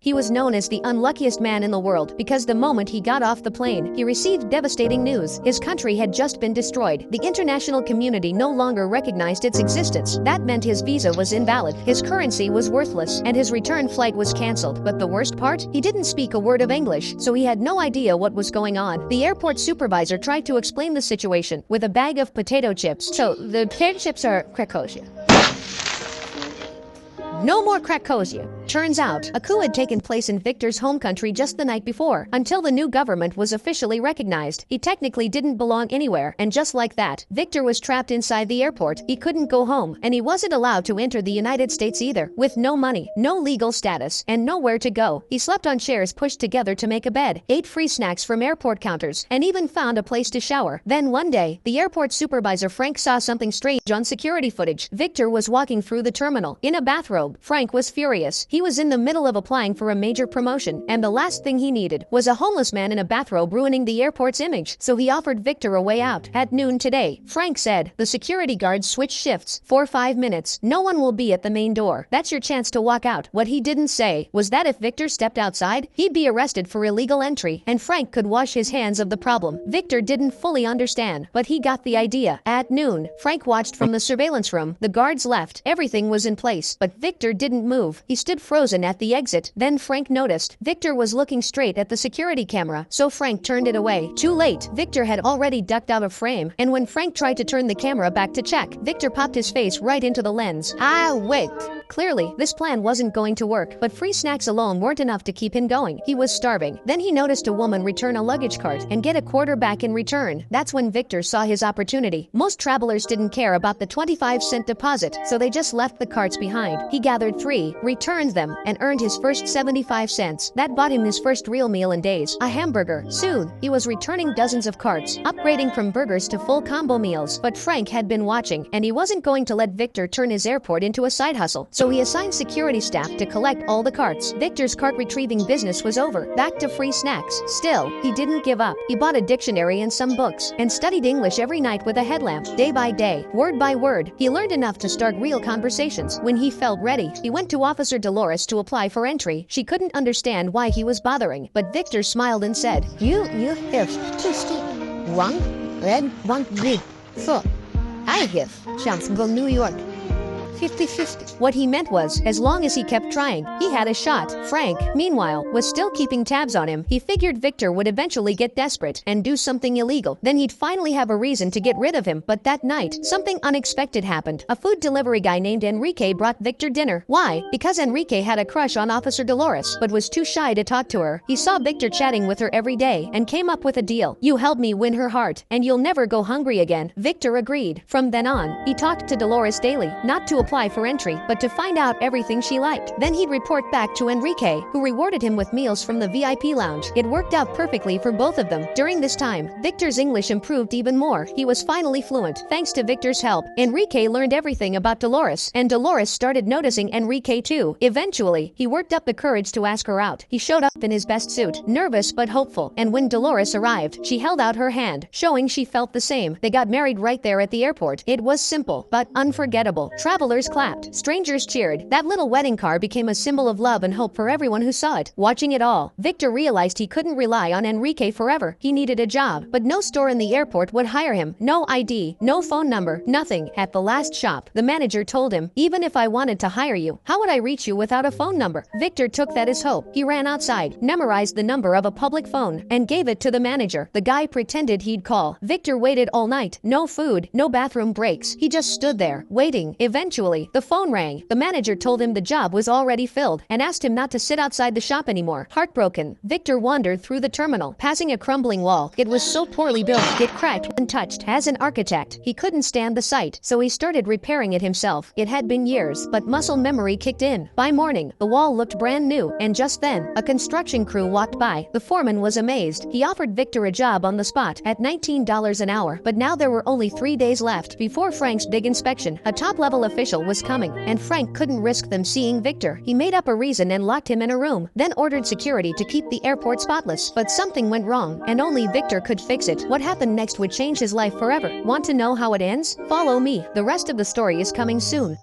He was known as the unluckiest man in the world because the moment he got off the plane, he received devastating news. His country had just been destroyed. The international community no longer recognized its existence. That meant his visa was invalid, his currency was worthless, and his return flight was cancelled. But the worst part? He didn't speak a word of English, so he had no idea what was going on. The airport supervisor tried to explain the situation with a bag of potato chips. So, the potato chips are Krakosia. No more Krakosia. Turns out, a coup had taken place in Victor's home country just the night before. Until the new government was officially recognized, he technically didn't belong anywhere, and just like that, Victor was trapped inside the airport. He couldn't go home, and he wasn't allowed to enter the United States either. With no money, no legal status, and nowhere to go, he slept on chairs pushed together to make a bed, ate free snacks from airport counters, and even found a place to shower. Then one day, the airport supervisor Frank saw something strange on security footage. Victor was walking through the terminal in a bathrobe. Frank was furious. He was in the middle of applying for a major promotion, and the last thing he needed was a homeless man in a bathrobe ruining the airport's image. So he offered Victor a way out. At noon today, Frank said, the security guards switched shifts for 5 minutes. No one will be at the main door. That's your chance to walk out. What he didn't say was that if Victor stepped outside, he'd be arrested for illegal entry, and Frank could wash his hands of the problem. Victor didn't fully understand, but he got the idea. At noon, Frank watched from the surveillance room. The guards left. Everything was in place, but Victor didn't move. He stood frozen at the exit. Then Frank noticed Victor was looking straight at the security camera, so Frank turned it away. Too late. Victor had already ducked out of frame, and when Frank tried to turn the camera back to check, Victor popped his face right into the lens. Wait. Clearly, this plan wasn't going to work, but free snacks alone weren't enough to keep him going. He was starving. Then he noticed a woman return a luggage cart and get a quarter back in return. That's when Victor saw his opportunity. Most travelers didn't care about the 25-cent deposit, so they just left the carts behind. He gathered 3, returned them, and earned his first 75 cents. That bought him his first real meal in days, a hamburger. Soon, he was returning dozens of carts, upgrading from burgers to full combo meals. But Frank had been watching, and he wasn't going to let Victor turn his airport into a side hustle. So he assigned security staff to collect all the carts. Victor's cart retrieving business was over. Back to free snacks. Still, he didn't give up. He bought a dictionary and some books, and studied English every night with a headlamp. Day by day, word by word, he learned enough to start real conversations. When he felt ready, he went to Officer Dolores to apply for entry. She couldn't understand why he was bothering, but Victor smiled and said, You have two stick. One red, one green. So, I have chance go New York. 50-50. What he meant was, as long as he kept trying, he had a shot. Frank, meanwhile, was still keeping tabs on him. He figured Victor would eventually get desperate and do something illegal. Then he'd finally have a reason to get rid of him. But that night, something unexpected happened. A food delivery guy named Enrique brought Victor dinner. Why? Because Enrique had a crush on Officer Dolores, but was too shy to talk to her. He saw Victor chatting with her every day and came up with a deal. You help me win her heart, and you'll never go hungry again. Victor agreed. From then on, he talked to Dolores daily, not to apply for entry, but to find out everything she liked. Then he'd report back to Enrique, who rewarded him with meals from the VIP lounge. It worked out perfectly for both of them. During this time, Victor's English improved even more. He was finally fluent. Thanks to Victor's help, Enrique learned everything about Dolores, and Dolores started noticing Enrique too. Eventually, he worked up the courage to ask her out. He showed up in his best suit, nervous but hopeful, and when Dolores arrived, she held out her hand, showing she felt the same. They got married right there at the airport. It was simple, but unforgettable. Travelers clapped. Strangers cheered. That little wedding car became a symbol of love and hope for everyone who saw it. Watching it all, Victor realized he couldn't rely on Enrique forever. He needed a job, but no store in the airport would hire him. No ID, no phone number, nothing. At the last shop, the manager told him, even if I wanted to hire you, how would I reach you without a phone number? Victor took that as hope. He ran outside, memorized the number of a public phone, and gave it to the manager. The guy pretended he'd call. Victor waited all night. No food, no bathroom breaks. He just stood there, waiting. Eventually, the phone rang. The manager told him the job was already filled and asked him not to sit outside the shop anymore. Heartbroken, Victor wandered through the terminal, passing a crumbling wall. It was so poorly built, it cracked when touched. As an architect, he couldn't stand the sight, so he started repairing it himself. It had been years, but muscle memory kicked in. By morning, the wall looked brand new, and just then, a construction crew walked by. The foreman was amazed. He offered Victor a job on the spot at $19 an hour, but now there were only 3 days left before Frank's big inspection. A top-level official was coming, and Frank couldn't risk them seeing Victor. He made up a reason and locked him in a room, then ordered security to keep the airport spotless. But something went wrong, and only Victor could fix it. What happened next would change his life forever. Want to know how it ends? Follow me. The rest of the story is coming soon.